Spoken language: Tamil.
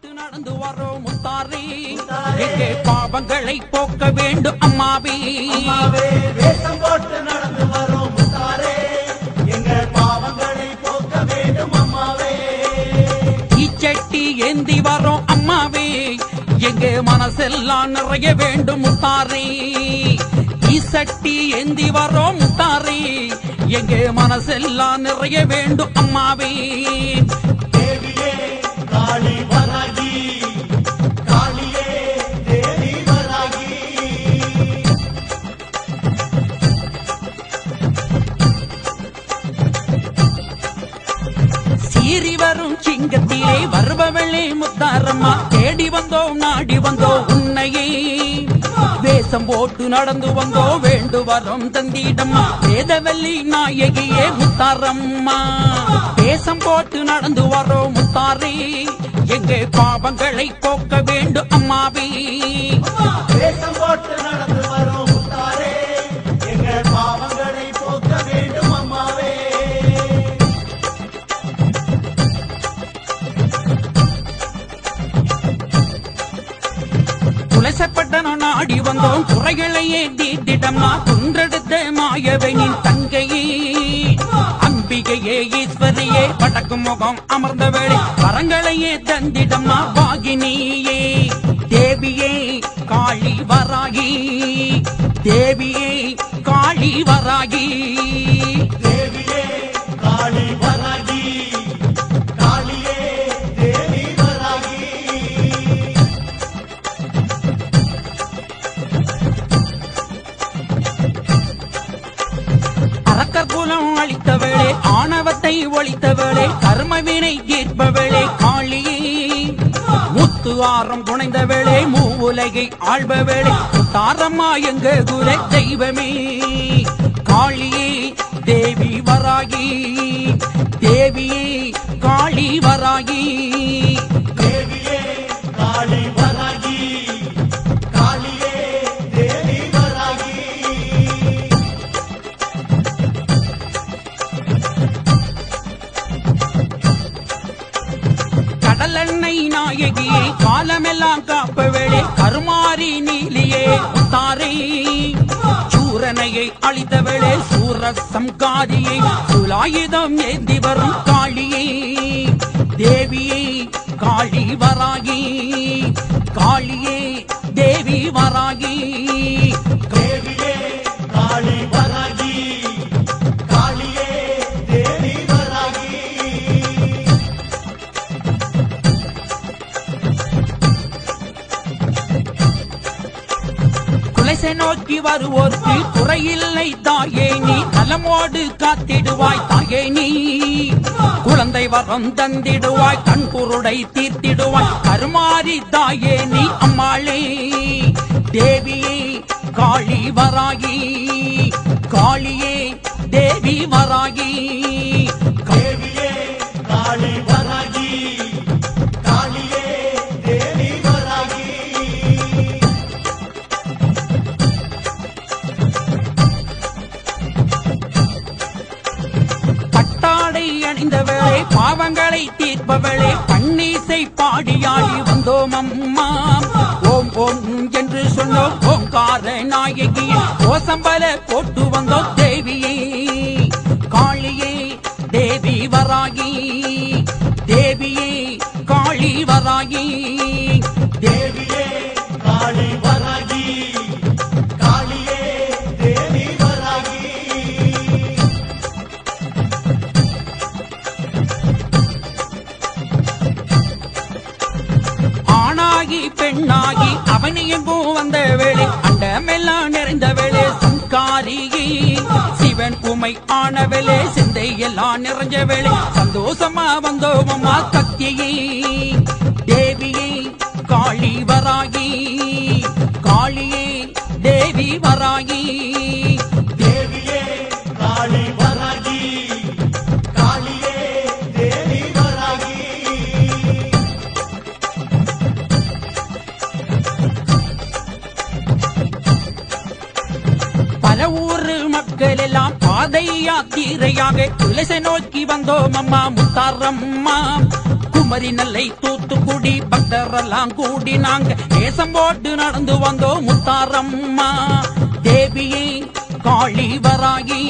போட்டு நடந்து வரோம் முத்தாரே, எங்கே பாவங்களை போக்க வேண்டும் அம்மாவே. வேஷம் போட்டு நடந்து வரோம் முத்தாரே, எங்கள் பாவங்களை போக்க வேண்டும் அம்மாவே. இச்சட்டி ஏந்தி வரோம் அம்மாவே, எங்கே மனசெல்லாம் நிறைய வேண்டும் முத்தாரே. இசட்டி ஏந்தி வரோம் முத்தாரே, எங்கே மனசெல்லாம் நிறைய வேண்டும் அம்மாவே. தேவியே காளி வராகி, காளியே தேவி வராகி. சீறி வரும் சிங்கத்திலே வருபவளே முத்தாரம்மா, தேடி வந்தோம் நாடி வந்தோம் உன்னையே. வேஷம் போட்டு நடந்து வந்தோம் வேண்டு வரம் தந்திடம்மா, வேதவல்லி நாயகியே முத்தாரம்மா. வேஷம் போட்டு நடந்து வரோம் முத்தாரே, எங்கே பாவங்களை போக்க வேண்டும் அம்மாவே. வேஷம் போட்டு நடந்து வரோம் முத்தாரே, எங்கள் பாவங்களை போக்க வேண்டும் அம்மாவே. துளசப்பட்டனம் நாடி வந்தோம் குறைகளையே தீர்த்திடம்மா, குன்றெடுத்த மாயவனின் தங்கையே அம்பிகையே ஈஸ்வரியே படக்கும் முகம் அமர்ந்தவளே, வரங்களையே தந்திடம்மா பாகினியே. தேவியே காளி வராகி, தேவியே காளி வராகி. தேவியே காளி வராகி, காளியே தேவி வராகி. அரக்கர் குலம் அளித்தவளே, ஆணவத்தை ஒழித்தவளே, கர்மவினை தீர்ப்பவளே காளியே. முத்து ஆரம் குணைந்தவளே, மூவுலகை ஆள்பவளே, தாரம்மா எங்க குல தெய்வமே. காளியே தேவி வராகி, தேவியே காளி வராகி. தேவியே காளி வராகி, காளியே தேவி வராகி. கடலெண்ணை நாயகியே காலமெல்லாம் காப்பவளே, கருமாரி நீலியே முத்தாரே. சூரனையை அழித்தவளே, சூரசம் காதியை சுலாயுதம் ஏந்தி வரும் காளியே. தேவியே காளி வராகி, காளியே தேவி வராகி. தேவியே காளி வராகி, காளியே தேவி வராகி. குலைசை நோக்கி வருவோர்க்கு குறையில்லை தாயே நீ, நலமோடு காத்திடுவாய் தாயே நீ. குழந்தை வரம் தந்திடுவாய், கண்குருடை தீர்த்திடுவாய், கருமாரி தாயே நீ அம்மாளே. தேவியே காளி வராகி, காளியே தேவி வராகி. தேவியே காளி வராகி, காளியே தேவி வராகி. பட்டாடை அணிந்தவளே, பாவங்களை தீர்ப்பவளே, பன்னீசை பாடியாடி வந்தோம் அம்மா. ஓம் ஓம் என்று சொன்னோம் ஓங்கார நாயகியே, கோசம்பல போட்டு வந்தோம் தேவியே. காளியே தேவி வராகி, தேவியே காளி வராகி. தேவியே காளி வராகி, காளியே தேவி வராகி. ஆணாகி பெண்ணாகி அவனியெங்கும் வந்த வேளை, அண்டமெல்லாம் நிறைந்த வேளை சங்காரியே. சிவன் உமை ஆனவளே, சிந்தை எல்லாம் நிறைஞ்ச வேளை, சந்தோஷமா வந்தோம் அம்மா சக்தியே. தேவியே காளி வராகி, காளியே தேவி வராகி. தேவியே காளி வராகி, காளியே தேவி வராகி. பல ஊரு மக்கள் எல்லாம் பாதை யாத்திரையாக துளசை நோக்கி வந்தோம் அம்மா முத்தாரம்மா. குமரி நெல்லை தூத்துக்குடி பக்தரெல்லாம் கூடி நாங்க தேசம் போட்டு நடந்து வந்தோம் முத்தாரம்மா தேவியே காளி வராகி